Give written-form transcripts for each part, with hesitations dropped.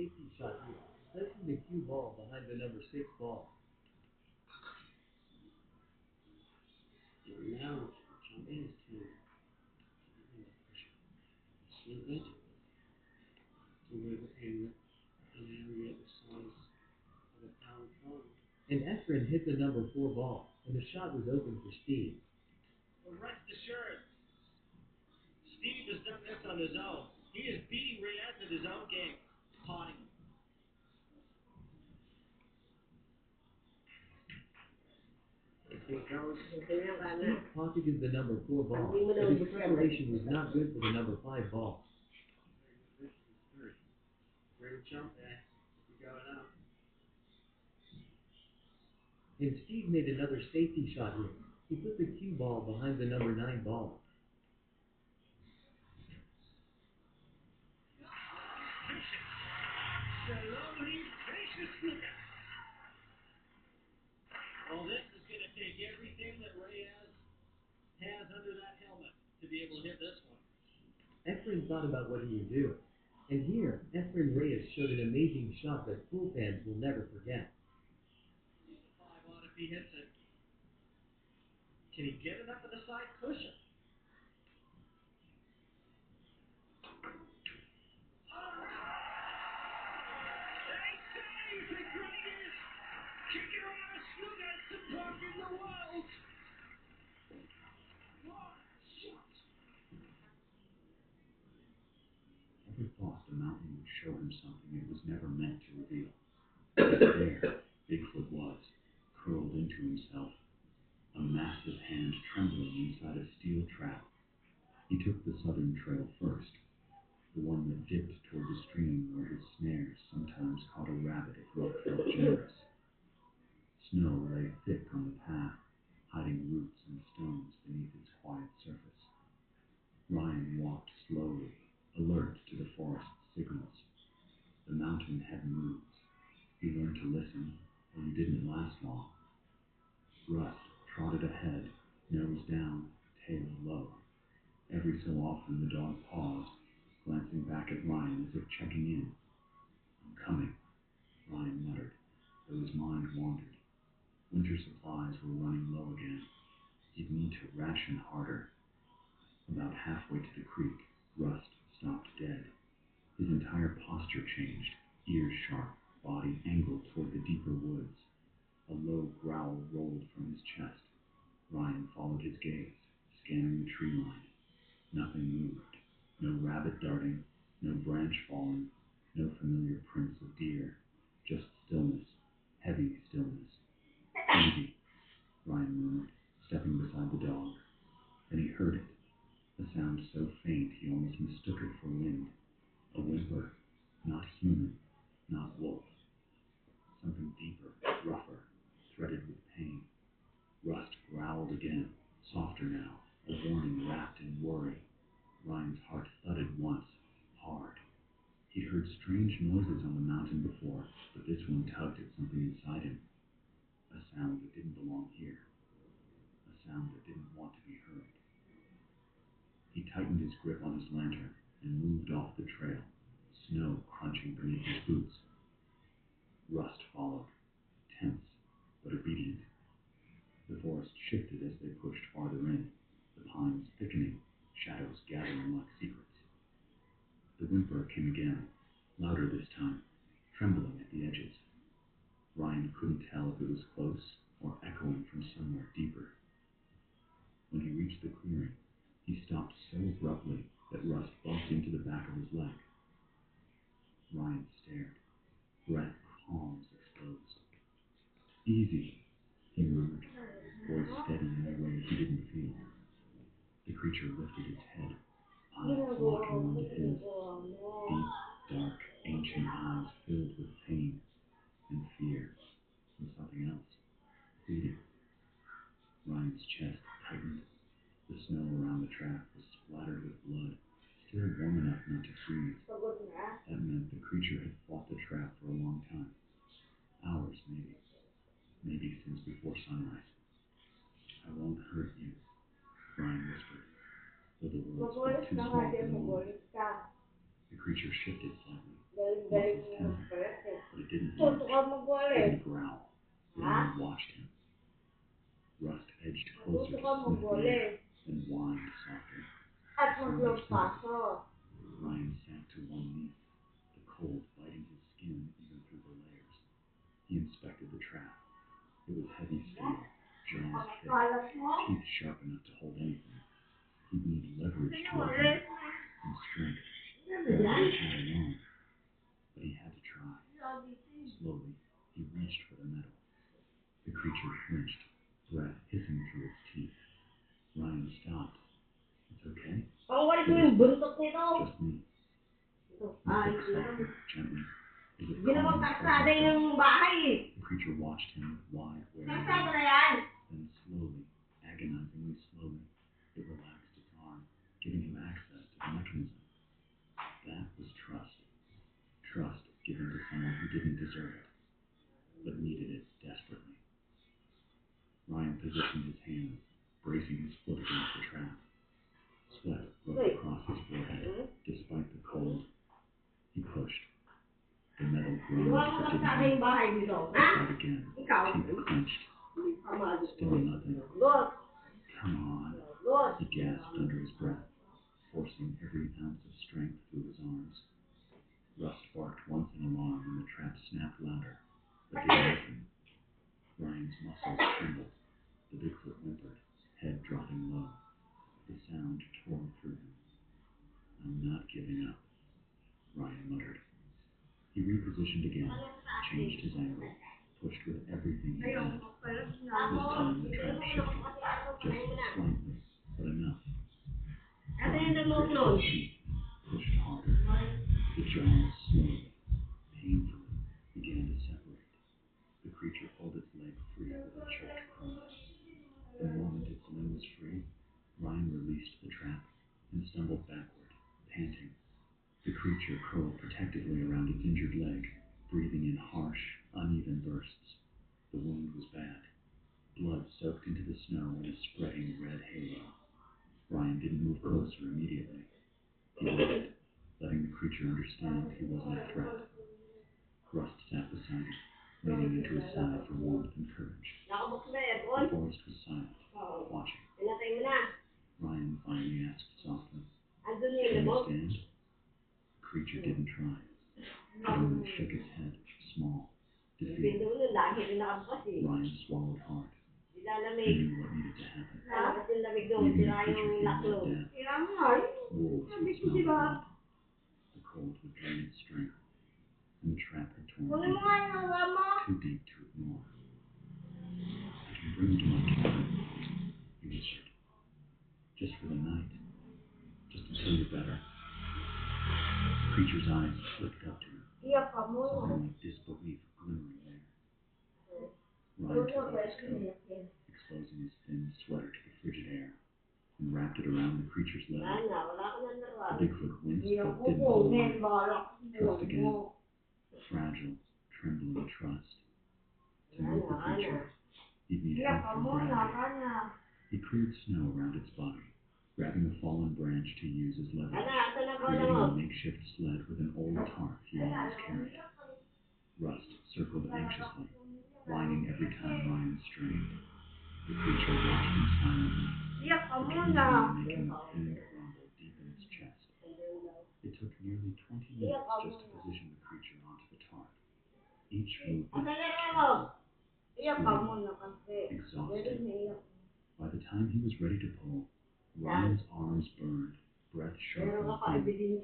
safety shot here, placing the cue ball behind the number 6 ball. And now jump in his turn. Slip it to within an area the size of a pound phone. And Efren hit the number 4 ball, and the shot was open for Steve. Well, rest assured, Steve has done this on his own. He is beating Reyes at his own game, potting him. Here goes. Steve pocketed the number 4 ball, but his preparation was not good for the number 5 ball. Great jump there. You're going up. And Steve made another safety shot here. He put the cue ball behind the number 9 ball. Slowly, viciously. Well, this is going to take everything that Reyes has under that helmet to be able to hit this one. Efren thought about what he would do. And here, Efren Reyes showed an amazing shot that pool fans will never forget. 5 on if he hits it. Can he get it up to the side cushion? They say the greatest kicker out of Snooker Park in the world. What shot! Ever thought the mountain would show him something it was never meant to reveal? There, Bigfoot was, curled into himself, a massive hand trembling inside a steel trap. He took the southern trail first, the one that dipped toward the stream where his snares sometimes caught a rabbit if luck felt generous. Snow lay thick on the path, hiding roots and stones beneath its quiet surface. Ryan walked slowly, alert to the forest's signals. The mountain had moods. You learned to listen, or you didn't last long. Rust trotted ahead, nose down, tail low. Every so often the dog paused, glancing back at Ryan as if checking in. "I'm coming," Ryan muttered, though his mind wandered. Winter supplies were running low again. He'd need to ration harder. About halfway to the creek, Rust stopped dead. His entire posture changed, ears sharp, body angled toward the deeper woods. A low growl rolled from his chest. Ryan followed his gaze, scanning the tree line. Nothing moved. No rabbit darting, no branch falling, no familiar prints of deer. Just stillness, heavy stillness. "Easy," Ryan murmured, stepping beside the dog. Then he heard it, a sound so faint he almost mistook it for wind. A whimper, not human, not wolf. Something deeper, rougher, threaded with pain. Rust growled again, softer now, a warning wrapped in worry. Ryan's heart thudded once, hard. He'd heard strange noises on the mountain before, but this one tugged at something inside him. A sound that didn't belong here. A sound that didn't want to be heard. He tightened his grip on his lantern and moved off the trail, snow crunching beneath his boots. Rust followed, tense but obedient. The forest shifted as they pushed farther in, the pines thickening, shadows gathering like secrets. The whimper came again, louder this time, trembling at the edges. Ryan couldn't tell if it was close or echoing from somewhere deeper. When he reached the clearing, he stopped so abruptly that Rust bumped into the back of his leg. Ryan stared, breath palms exposed. "Easy," he murmured, voice steady in a way he didn't feel. The creature lifted its head, eyes locking onto his. Deep, dark, ancient eyes filled with pain and fear and something else, pleading. Ryan's chest tightened. The snow around the trap was splattered with blood, still warm enough not to freeze. That meant the creature had fought the trap for a long time. Hours, maybe. Maybe since before sunrise. "I won't hurt you," Ryan whispered, though the words felt too small for the moment. The creature shifted slightly, muscles its temper, but it didn't rage, didn't growl. It only watched him. Rust edged closer to sniff the air, then whined softly. Ryan sank to one knee, the cold biting his skin even through the layers. He inspected the trap. It was heavy steel, jaws thick, teeth sharp enough to hold anything. He'd need leverage to open it, and strength. Not alone, but he had to try. Slowly, he reached for the metal. The creature flinched, breath hissing through its teeth. Ryan stopped. It's okay. Just me. He spoke softly, gently, as if calling the creature watched him with wide, wary eyes. Then slowly, agonizingly slowly, it relaxed its arm, giving him access to the mechanism. That was trust. Trust given to someone who didn't deserve it, but needed it desperately. Ryan positioned his hands, bracing his foot against the trap. Sweat broke across his forehead, despite the cold. He pushed. The metal groaned as it didn't move. He tried again, teeth clenched. Still nothing. Come on, he gasped under his breath, forcing every ounce of strength through his arms. Rust barked once in alarm and the trap snapped louder, but didn't open. Ryan's muscles trembled. The Bigfoot whimpered, head dropping low. The sound tore through him. I'm not giving up, Ryan muttered. He repositioned again, changed his angle, pushed with everything he had. This time the trap shifted, just slightly, but enough. Ryan gritted his teeth, pushed harder. The jaws slowly, painfully, began to separate. The creature pulled its leg free with a choked cry. The moment its limb was free, Ryan released the trap and stumbled backward, panting. The creature curled protectively around its injured leg, breathing in harsh, uneven bursts. The wound was bad. Blood soaked into the snow in a spreading red halo. Ryan didn't move closer immediately. He waited, letting the creature understand he wasn't a threat. Rust sat beside him, leaning into his side for warmth and courage. The forest was silent, watching. Ryan finally asked softly, "Can you stand?" The creature didn't try. It only shook its head, small, defeated. Ryan swallowed hard. He knew what needed to happen. Leaving the creature here meant death. Wolves would smell the blood. The cold would drain its strength. And the trap had torn deep, too deep to ignore. I can bring you to my cabin, he whispered. Just for the night. Just until you're better. The creature's eyes flicked up to him. Something like disbelief glimmering there. Ryan took off his coat, exposing his thin sweater to the frigid air, and wrapped it around the creature's leg. The Bigfoot winced but didn't hold on. Trust again. Fragile, trembling trust. To move the creature, he'd need help from gravity. He cleared snow around its body, grabbing a fallen branch to use as leverage, creating a makeshift sled with an old tarp he always carried. Rust circled anxiously, whining every time Ryan strained. The creature watched him silently, occasionally making a thin rumble deep in its chest. It took nearly 20 minutes just to position the creature onto the tarp. Each movement careful, slow, exhausting. By the time he was ready to pull, Ryan's arms burned, breath sharp and thin.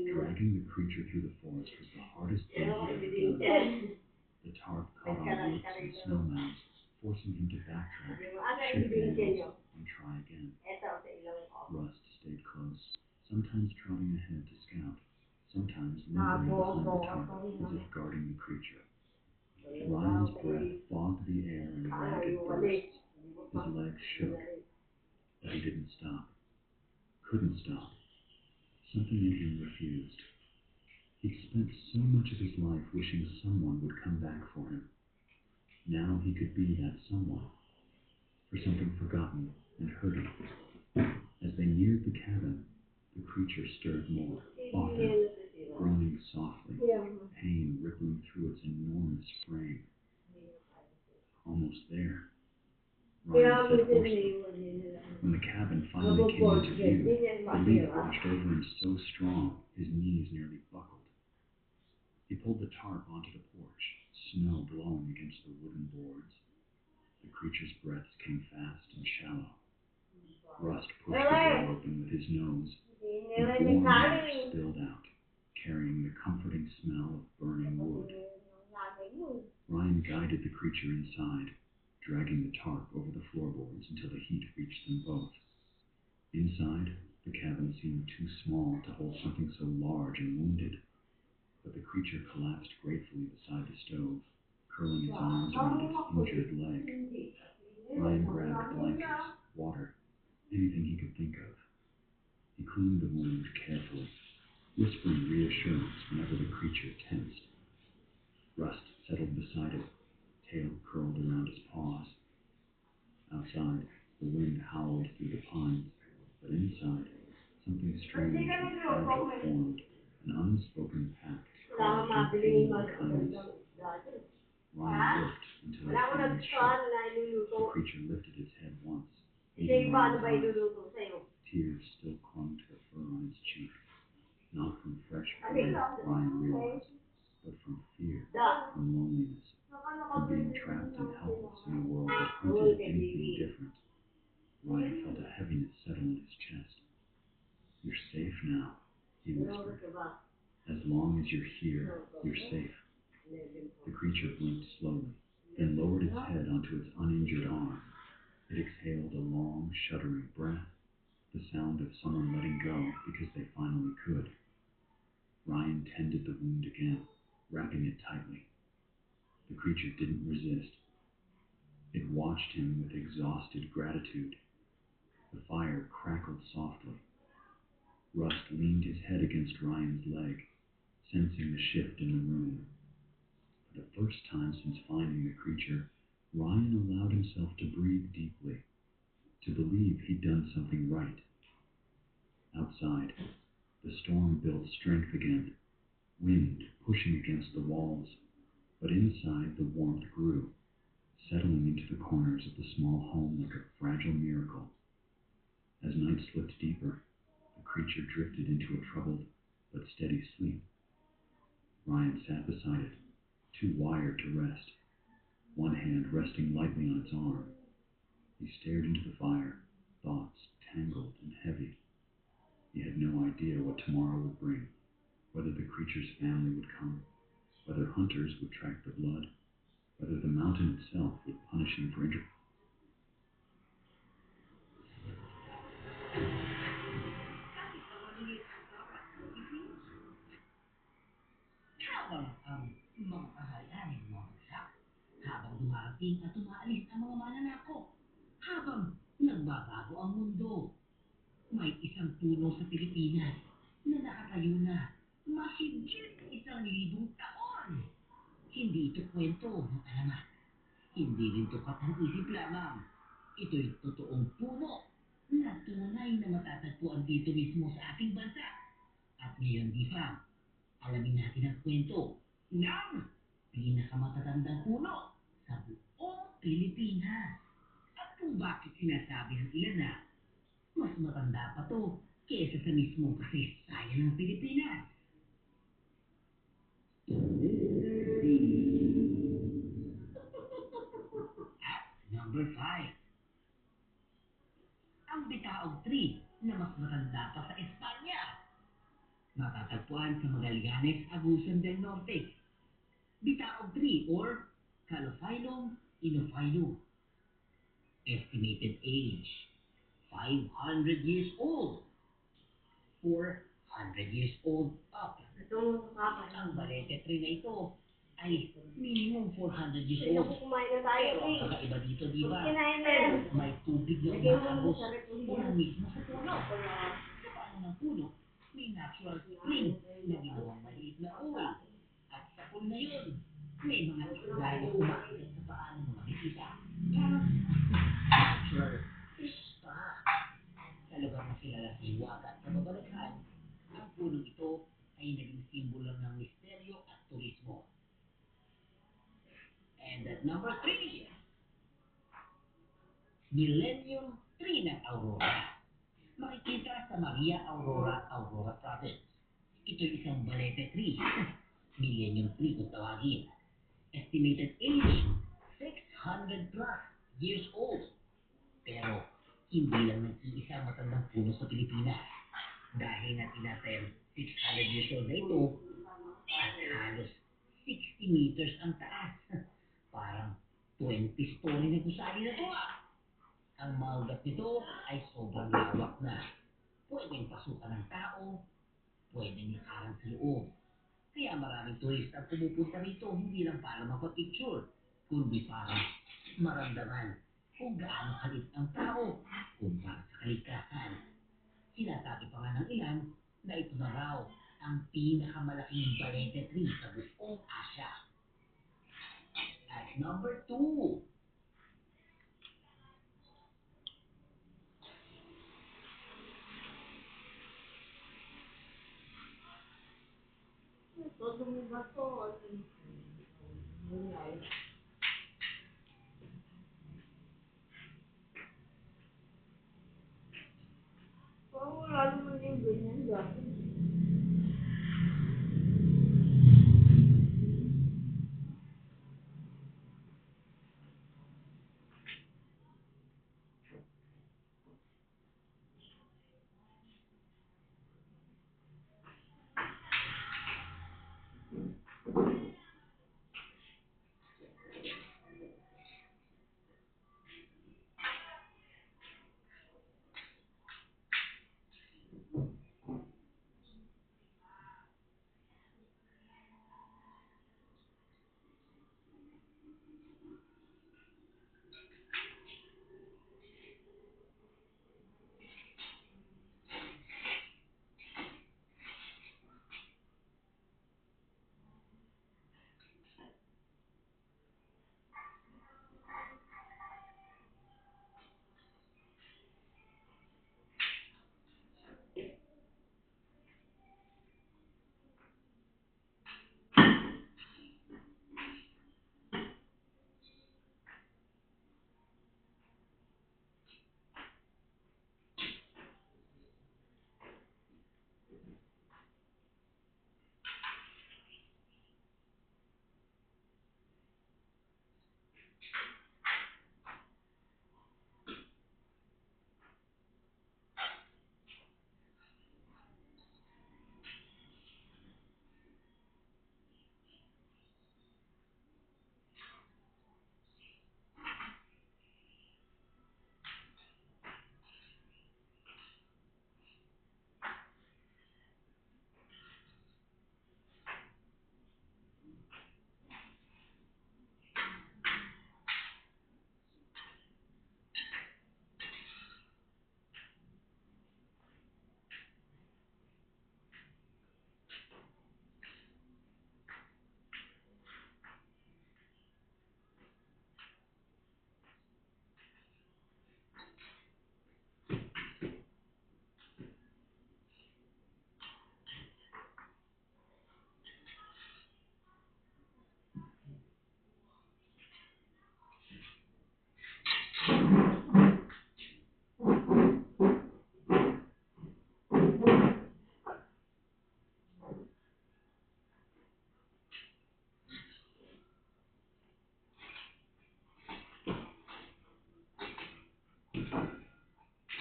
Dragging the creature through the forest was the hardest thing he'd ever done. The tarp caught on roots and snow mounds, forcing him to backtrack, shift angles, and try again. Rust stayed close, sometimes trotting ahead to scout, sometimes lingering behind the tarp as if guarding the creature. Ryan's breath fogged the air in ragged bursts. His legs shook, but he didn't stop. Couldn't stop. Something in him refused. He'd spent so much of his life wishing someone would come back for him. Now he could be that someone. For something forgotten and hurting. As they neared the cabin, the creature stirred more, often. groaning softly, pain rippling through its enormous frame. Almost there. Ryan said hoarsely. When the cabin finally came into view, the leaf washed over him so strong his knees nearly buckled. He pulled the tarp onto the porch, snow blowing against the wooden boards. The creature's breaths came fast and shallow. Rust pushed the door open with his nose, and warm air spilled out, carrying the comforting smell of burning wood. Ryan guided the creature inside, dragging the tarp over the floorboards until the heat reached them both. Inside, the cabin seemed too small to hold something so large and wounded, but the creature collapsed gratefully beside the stove, curling its arms around its injured leg. Ryan grabbed blankets, water, anything he could think of. He cleaned the wound carefully, whispering reassurance whenever the creature tensed. Rust settled beside it, tail curled around his paws. Outside, the wind howled through the pines, but inside, something strange and fragile formed, an unspoken pact carved in cold kindness. Ryan looked until his hands shook. The creature lifted its head once, meeting Ryan's eyes. Tears still clung to the fur on its cheek, not from fresh pain, Ryan realized, but from fear, from loneliness, from being trapped and helpless in a world that hunted anything different. Ryan felt a heaviness settle in his chest. "You're safe now," he whispered. "As long as you're here, you're safe." The creature blinked slowly, then lowered its head onto its uninjured arm. It exhaled a long, shuddering breath, the sound of someone letting go because they finally could. Ryan tended the wound again, wrapping it tightly. The creature didn't resist. It watched him with exhausted gratitude. The fire crackled softly. Rust leaned his head against Ryan's leg, sensing the shift in the room. For the first time since finding the creature, Ryan allowed himself to breathe deeply, to believe he'd done something right. Outside, the storm built strength again, wind pushing against the walls, but inside the warmth grew, settling into the corners of the small home like a fragile miracle. As night slipped deeper, the creature drifted into a troubled but steady sleep. Ryan sat beside it, too wired to rest, one hand resting lightly on its arm. He stared into the fire, thoughts tangled and heavy. He had no idea what tomorrow would bring, whether the creature's family would come, whether hunters would track the blood, whether the mountain itself would punish him for injury. Habang ang mga kahalanin bumabagsak, habang dumarating at umaalis ang mga mananakop, habang nagbabago ang mundo. May isang puno sa Pilipinas na nakatayo na mahigit 1,000 taon. Hindi ito kwento ng alamat. Hindi rin tukat ng isip lamang. Ito'y totoong puno na tunay na matatagpuan dito mismo sa ating bansa. At ngayon, di ba, alamin natin ang kwento ng pinakamatatandang puno sa buong Pilipinas. At kung bakit sinasabi ng ilan na mas matanda pa to kesa sa mismong kasaysayan ng Pilipinas. At number 5. Ang Bitaog Tree na mas matanda pa sa Espanya. Matatagpuan sa Magallanes, Agusan del Norte. Bitaog Tree or Calophyllum inophyllum. Estimated age, 500 years old. 400 years old up. Ang Balete Tree na ito ay minimum 400 years old. Pero ang kakaiba dito, di ba? May tubig na umaagos mula mismo sa puno. Sa paanan ng puno, may natural spring na ginawang maliit na pool. At sa pool na yun, may mga isda na umaakyat sa paanan mo makikita. Parang natural fish spa. Sa lugar na kilala sa hiwaga at kababalaghan, ang punong ito ay naging simbolo At number 3, Millennium Tree ng Aurora. Makikita sa Maria Aurora Province. Ito'y isang balete tree. Millennium tree kung tawagin. Estimated age, 600 plus years old. Pero, hindi lang nag-iisa matandang puno sa Pilipinas. Dahil nga tinatayang 600 years old na ito, at halos 60 meters ang taas. Parang 20 story na gusali na to ah. Ang maugat nito ay sobrang lawak na. Pwedeng pasukan ng tao, pwedeng lakaran sa loob. Kaya maraming turista ang pumupunta rito hindi lang para mapapicture, kundi para maramdaman kung gaano kalit ang tao kumpara sa kalikasan. Sinasabi pa nga ng ilan na ito na raw ang pinakamalaking balete tree sa buong Asia. At number 2, Todo mundo to. Gulay. Parang wala naman yung ganyan dati.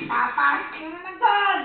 Papasok na naman doon!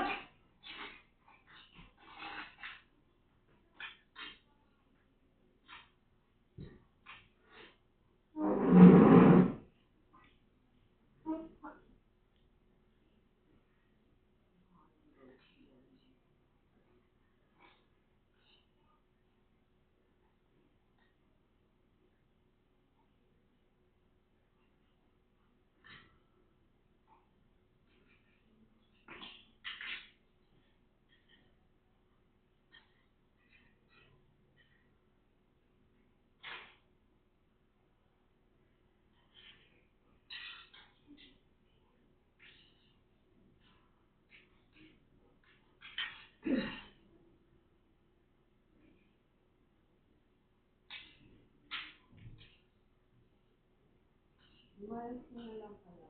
Umayos na lang pala.